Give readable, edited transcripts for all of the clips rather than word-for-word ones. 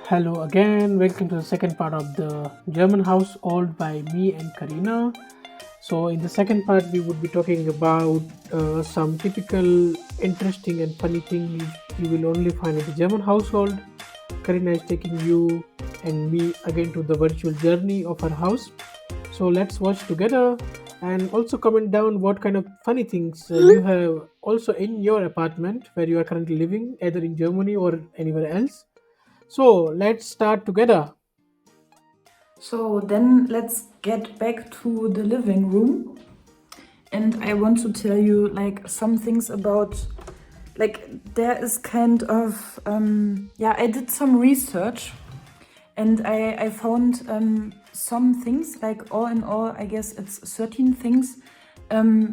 Hello again, welcome to the second part of the German household by me and Karina. So, in the second part, we would be talking about some typical interesting and funny things you will only find in the German household. Karina is taking you and me again to the virtual journey of her house. So, let's watch together and also comment down what kind of funny things you have also in your apartment where you are currently living, either in Germany or anywhere else. So let's start together. So then let's get back to the living room. And I want to tell you like some things about like there is kind of I did some research and I found some things like all in all I guess it's 13 things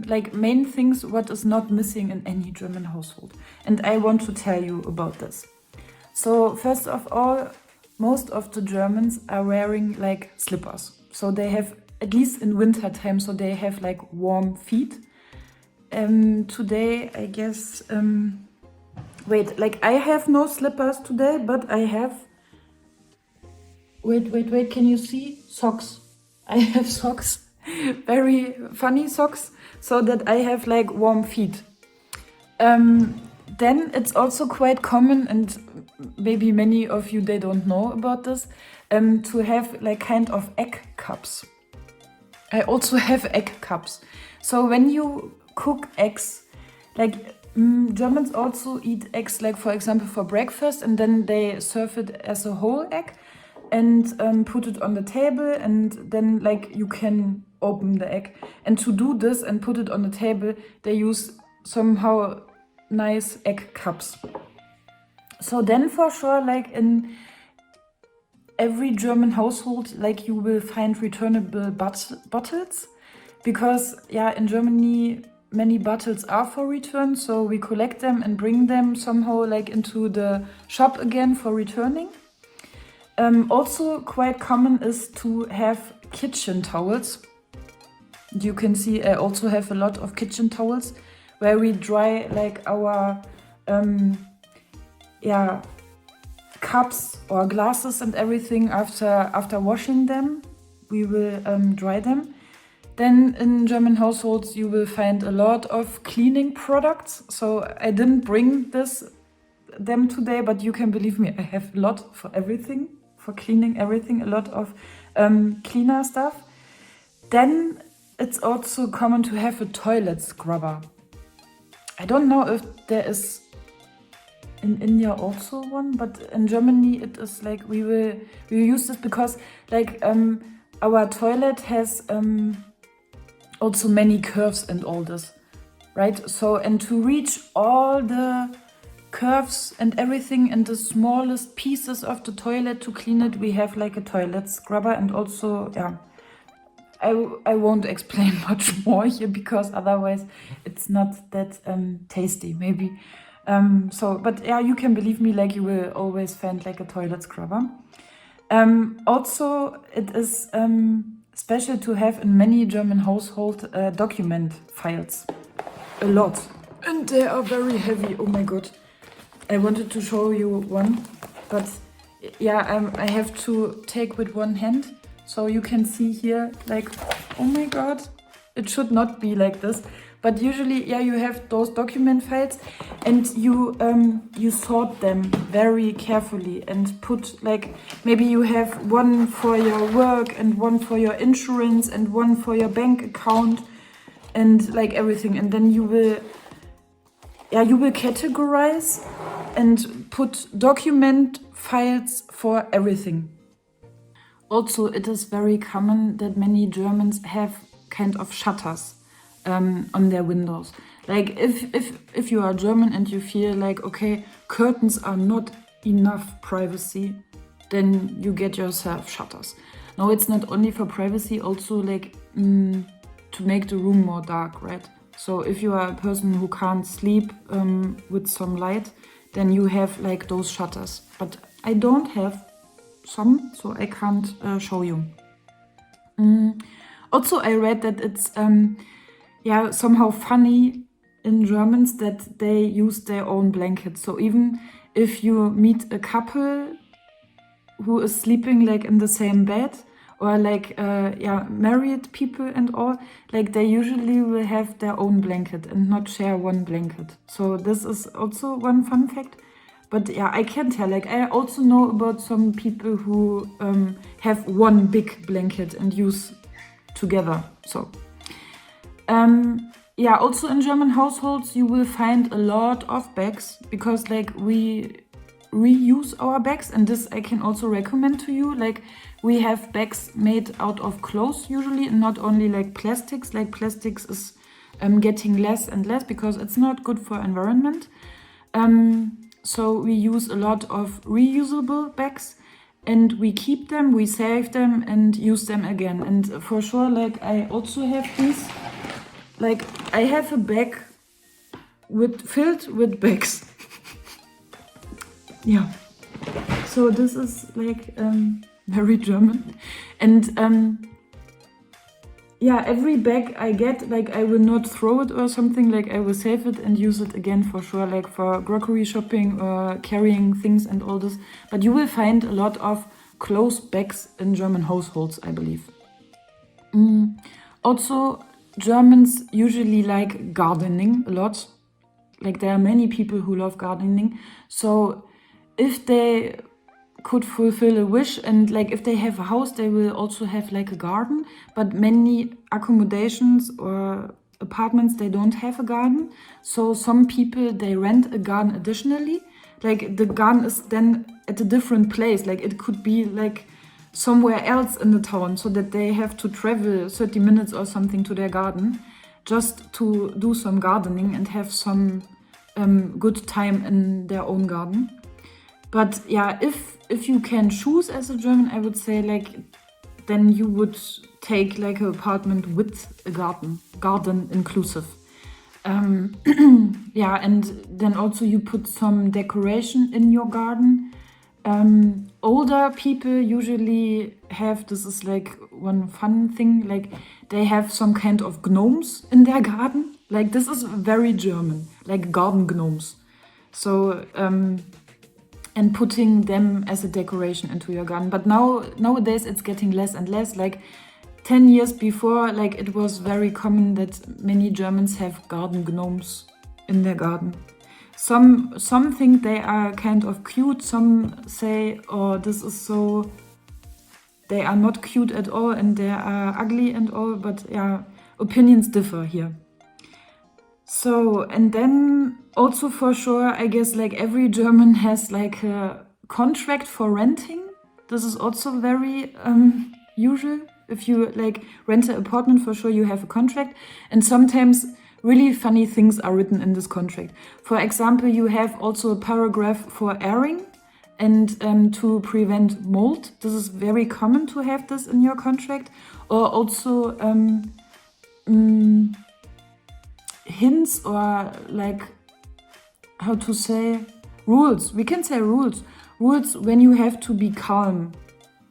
like main things what is not missing in any German household. And I want to tell you about this. So first of all, most of the Germans are wearing like slippers. So they have, at least in winter time, so they have like warm feet. Today, I guess, wait, like I have no slippers today, but I have, wait, can you see? Socks. I have socks, very funny socks, so that I have like warm feet. Then it's also quite common, and maybe many of you they don't know about this, to have like kind of egg cups. I also have egg cups. So when you cook eggs, like Germans also eat eggs, like for example for breakfast, and then they serve it as a whole egg and put it on the table, and then like you can open the egg. And to do this and put it on the table, they use somehow nice egg cups. So then for sure, like in every German household, like you will find returnable bottles, because in Germany many bottles are for return, so we collect them and bring them somehow like into the shop again for returning. Also quite common is to have kitchen towels. You can see I also have a lot of kitchen towels where we dry like our cups or glasses and everything after washing them. We will dry them. Then in German households you will find a lot of cleaning products. So I didn't bring them today, but you can believe me, I have a lot for everything, for cleaning everything, a lot of cleaner stuff. Then it's also common to have a toilet scrubber. I don't know if there is in India also one, but in Germany it is like we use this because like our toilet has also many curves and all this, right? So and to reach all the curves and everything and the smallest pieces of the toilet to clean it, we have like a toilet scrubber. And also I won't explain much more here because otherwise it's not that tasty maybe. But you can believe me, like you will always find like a toilet scrubber. Also, it is special to have in many German household document files. A lot. And they are very heavy, oh my god. I wanted to show you one, but I have to take with one hand. So you can see here, like, oh my god, it should not be like this. But usually, you have those document files and you sort them very carefully and put like, maybe you have one for your work and one for your insurance and one for your bank account and like everything. And then you will categorize and put document files for everything. Also, it is very common that many Germans have kind of shutters on their windows. Like if you are German and you feel like, okay, curtains are not enough privacy, then you get yourself shutters. No, it's not only for privacy, also like to make the room more dark, right? So if you are a person who can't sleep with some light, then you have like those shutters. But I don't have some, so I can't show you. Also, I read that it's somehow funny in Germans that they use their own blankets. So even if you meet a couple who is sleeping like in the same bed, or like married people and all, like they usually will have their own blanket and not share one blanket. So this is also one fun fact. But yeah, I can tell, like I also know about some people who have one big blanket and use together. So yeah, also in German households you will find a lot of bags, because like we reuse our bags, and this I can also recommend to you. Like we have bags made out of clothes usually, and not only like plastics. Like plastics is getting less and less because it's not good for environment. So we use a lot of reusable bags, and we keep them, we save them and use them again. And for sure, like I also have these, like I have a bag filled with bags. Yeah, so this is like very German. And yeah, every bag I get, like I will not throw it or something, like I will save it and use it again for sure, like for grocery shopping or carrying things and all this. But you will find a lot of clothes bags in German households, I believe. Also, Germans usually like gardening a lot. Like there are many people who love gardening. So if they could fulfill a wish, and like if they have a house, they will also have like a garden. But many accommodations or apartments, they don't have a garden. So some people, they rent a garden additionally. Like the garden is then at a different place. Like it could be like somewhere else in the town, so that they have to travel 30 minutes or something to their garden just to do some gardening and have some good time in their own garden. But yeah, if you can choose as a German, I would say like then you would take like an apartment with a garden inclusive. Yeah, and then also you put some decoration in your garden. Older people usually have, this is like one fun thing, like they have some kind of gnomes in their garden. Like this is very German, like garden gnomes. So and putting them as a decoration into your garden. But nowadays it's getting less and less. Like 10 years before, like it was very common that many Germans have garden gnomes in their garden. Some think they are kind of cute. Some say, oh, this is so, they are not cute at all and they are ugly and all. But yeah, opinions differ here. So, and then also for sure, I guess like every German has like a contract for renting. This is also very usual. If you like rent an apartment, for sure you have a contract. And sometimes really funny things are written in this contract. For example, you have also a paragraph for airing and to prevent mold. This is very common to have this in your contract. Or also hints, or like how to say, rules. We can say rules when you have to be calm,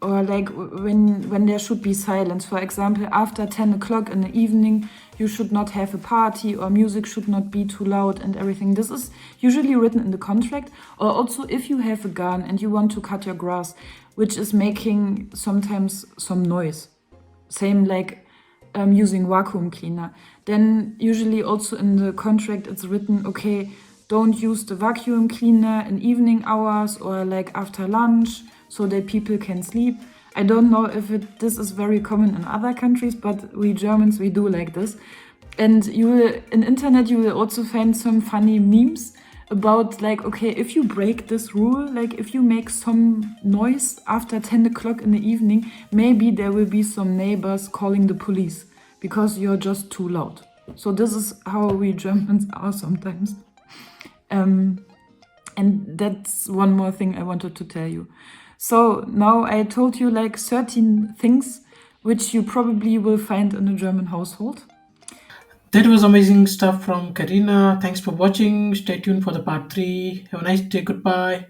or like when there should be silence. For example, after 10 o'clock in the evening you should not have a party, or music should not be too loud and everything. This is usually written in the contract. Or also if you have a garden and you want to cut your grass, which is making sometimes some noise, same like using vacuum cleaner, then usually also in the contract it's written, okay, don't use the vacuum cleaner in evening hours or like after lunch, so that people can sleep. I don't know if this is very common in other countries, but we Germans, we do like this. And you will, in internet, you will also find some funny memes about like, okay, if you break this rule, like if you make some noise after 10 o'clock in the evening, maybe there will be some neighbors calling the police because you're just too loud. So this is how we Germans are sometimes. And that's one more thing I wanted to tell you. So now I told you like 13 things which you probably will find in a German household. That was amazing stuff from Karina. Thanks for watching. Stay tuned for the part 3. Have a nice day. Goodbye.